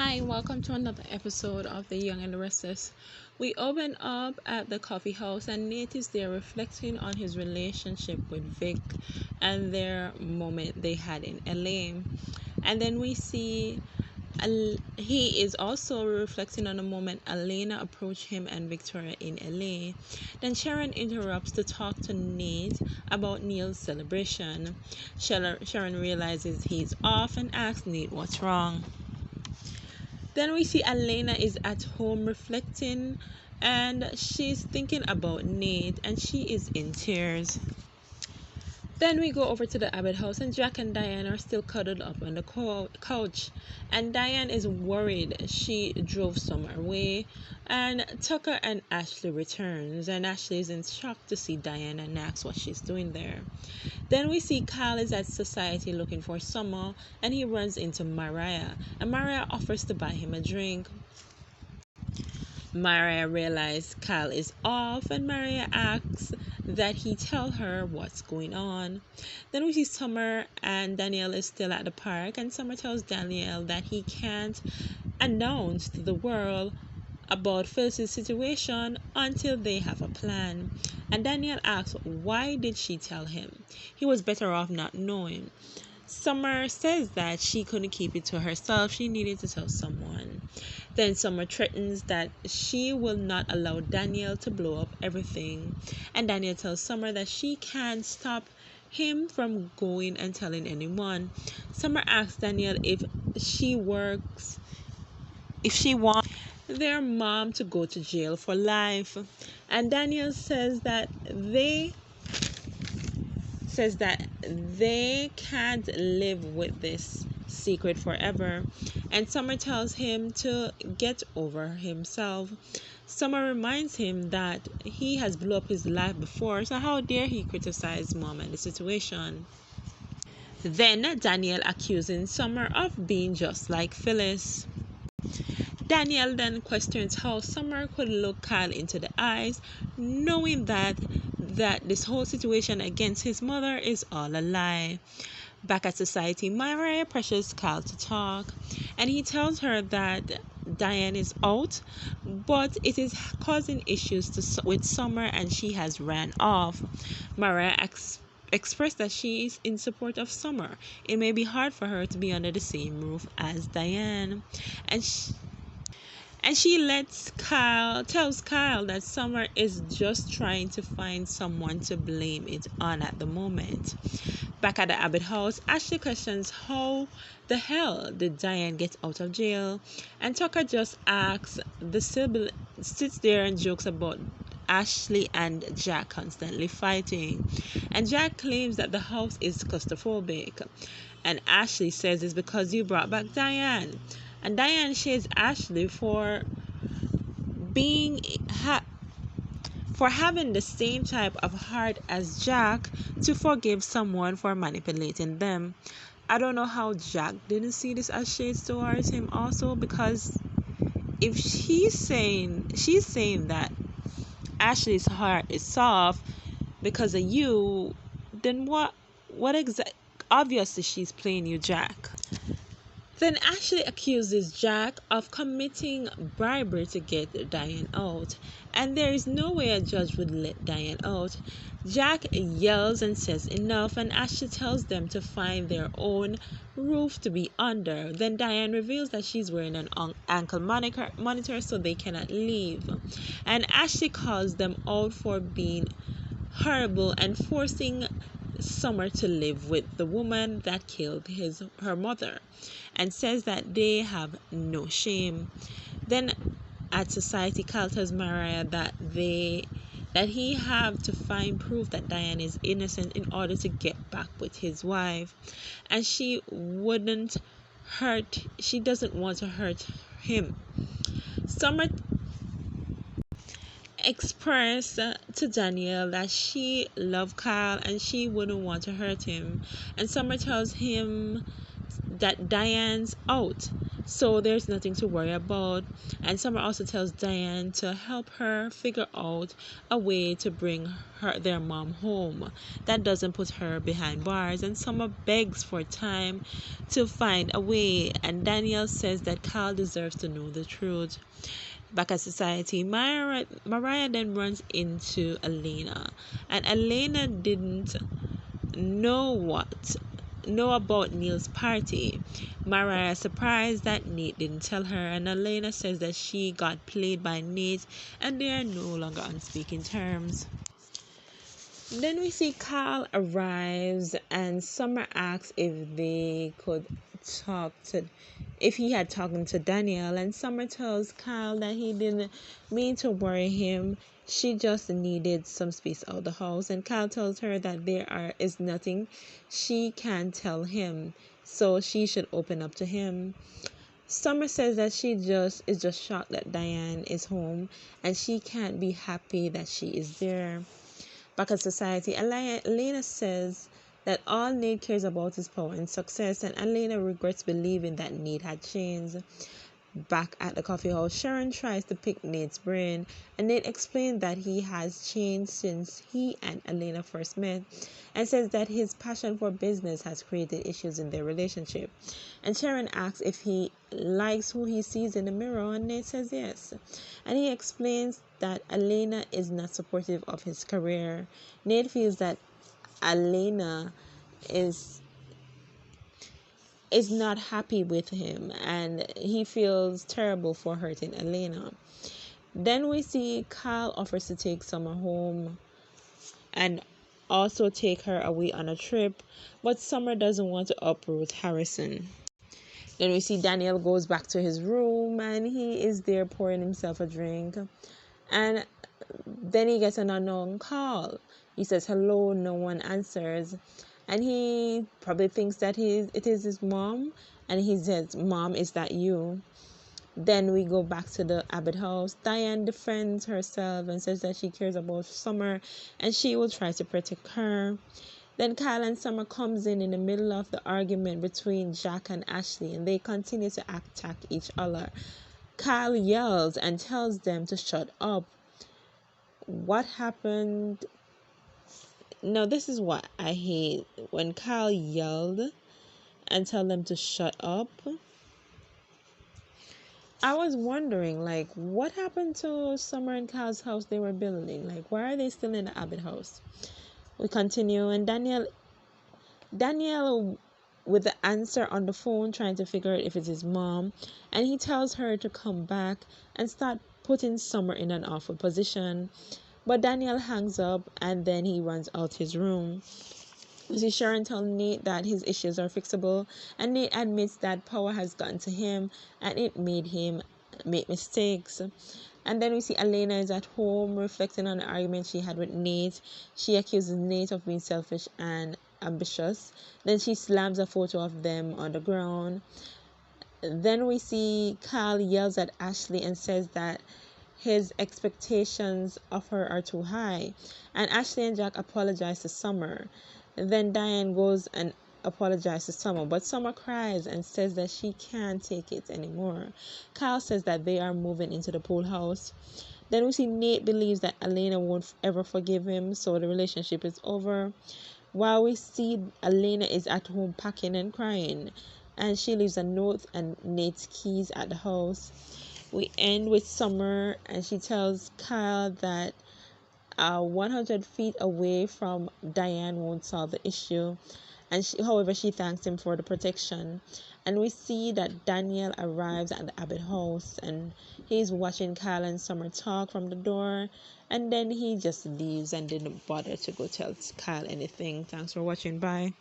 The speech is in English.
Hi, welcome to another episode of The Young and the Restless. We open up at the coffee house and Nate is there reflecting on his relationship with Vic and their moment they had in LA. And then we see he is also reflecting on the moment Alana approached him and Victoria in LA. Then Sharon interrupts to talk to Nate about Neil's celebration. Sharon realizes he's off and asks Nate what's wrong. Then we see Alana is at home reflecting and she's thinking about Nate and she is in tears. Then we go over to the Abbot house and Jack and Diane are still cuddled up on the couch. And Diane is worried she drove somewhere away. And Tucker and Ashley returns and Ashley is in shock to see Diane and asks what she's doing there. Then we see Kyle is at Society looking for Summer and he runs into Mariah. And Mariah offers to buy him a drink. Mariah realizes Kyle is off and Mariah asks that he tell her what's going on. Then we see Summer and Danielle is still at the park and Summer tells Danielle that he can't announce to the world about Phyllis' situation until they have a plan. And Danielle asks why did she tell him? He was better off not knowing. Summer says that she couldn't keep it to herself. She needed to tell someone. Then Summer threatens that she will not allow Danielle to blow up everything. And Danielle tells Summer that she can't stop him from going and telling anyone. Summer asks Danielle if she wants their mom to go to jail for life. And Danielle says that they can't live with this secret forever. And Summer tells him to get over himself. Summer reminds him that he has blew up his life before, so how dare he criticize Mom and the situation. Then Danielle accusing Summer of being just like Phyllis. Danielle then questions how Summer could look Kyle into the eyes, knowing that this whole situation against his mother is all a lie. Back at Society, Mariah pressures Kyle to talk, and he tells her that Diane is out, but it is causing issues with Summer and she has ran off. Mariah expressed that she is in support of Summer. It may be hard for her to be under the same roof as Diane. And she tells Kyle that Summer is just trying to find someone to blame it on at the moment. Back at the Abbot house, Ashley questions how the hell did Diane get out of jail? And Tucker just sits there and jokes about Ashley and Jack constantly fighting. And Jack claims that the house is claustrophobic. And Ashley says it's because you brought back Diane. And Diane shades Ashley for having the same type of heart as Jack to forgive someone for manipulating them. I don't know how Jack didn't see this as shades towards him also, because if she's saying that Ashley's heart is soft because of you, then what obviously she's playing you, Jack. Then Ashley accuses Jack of committing bribery to get Diane out, and there is no way a judge would let Diane out. Jack yells and says enough, and Ashley tells them to find their own roof to be under. Then Diane reveals that she's wearing an ankle monitor so they cannot leave. And Ashley calls them out for being horrible and forcing Summer to live with the woman that killed her mother, and says that they have no shame. Then at Society, Kyle tells Mariah that he have to find proof that Diane is innocent in order to get back with his wife, and she doesn't want to hurt him. Summer expressed to Danielle that she loved Kyle and she wouldn't want to hurt him, and Summer tells him that Diane's out, so there's nothing to worry about. And Summer also tells Diane to help her figure out a way to bring their mom home that doesn't put her behind bars. And Summer begs for time to find a way. And Danielle says that Carl deserves to know the truth. Back at society, Mariah then runs into Alana, and Alana didn't know about Neil's party. Mariah is surprised that Nate didn't tell her, and Alana says that she got played by Nate and they are no longer on speaking terms. Then we see Carl arrives and Summer asks if he had talked to Daniel, and Summer tells Carl that he didn't mean to worry him. She just needed some space out of the house, and Carl tells her that is nothing she can tell him, so she should open up to him. Summer says that she is just shocked that Diane is home and she can't be happy that she is there. Back at society, Alana says that all Nate cares about is power and success, and Alana regrets believing that Nate had changed. Back at the coffee house, Sharon tries to pick Nate's brain, and Nate explains that he has changed since he and Alana first met, and says that his passion for business has created issues in their relationship. And Sharon asks if he likes who he sees in the mirror, and Nate says yes. And he explains that Alana is not supportive of his career. Nate feels that Alana is not happy with him, and he feels terrible for hurting Alana. Then we see Kyle offers to take Summer home and also take her away on a trip, but Summer doesn't want to uproot Harrison. Then we see Daniel goes back to his room and he is there pouring himself a drink, and then he gets an unknown call. He says hello, no one answers, and he probably thinks that it is his mom, and he says, "Mom, is that you?" Then we go back to the Abbot house. Diane defends herself and says that she cares about Summer and she will try to protect her. Then Kyle and Summer comes in the middle of the argument between Jack and Ashley, and they continue to attack each other. Kyle yells and tells them to shut up. What happened? Now, this is what I hate. When Kyle yelled and tell them to shut up, I was wondering, like, what happened to Summer and Kyle's house they were building? Like, why are they still in the Abbott house? We continue, and Daniel with the answer on the phone, trying to figure out if it's his mom, and he tells her to come back and start putting Summer in an awful position. But Daniel hangs up and then he runs out his room. You see Sharon tell Nate that his issues are fixable, and Nate admits that power has gotten to him and it made him make mistakes. And then we see Alana is at home reflecting on the argument she had with Nate. She accuses Nate of being selfish and ambitious. Then she slams a photo of them on the ground. Then we see Kyle yells at Ashley and says that his expectations of her are too high. And Ashley and Jack apologize to Summer. Then Diane goes and apologizes to Summer, but Summer cries and says that she can't take it anymore. Kyle says that they are moving into the pool house. Then we see Nate believes that Alana won't ever forgive him, so the relationship is over. While we see Alana is at home packing and crying, and she leaves a note and Nate's keys at the house. We end with Summer, and she tells Kyle that 100 feet away from Diane won't solve the issue, and however, she thanks him for the protection. And we see that Daniel arrives at the Abbott house, and he's watching Kyle and Summer talk from the door, and then he just leaves and didn't bother to go tell Kyle anything. Thanks for watching. Bye.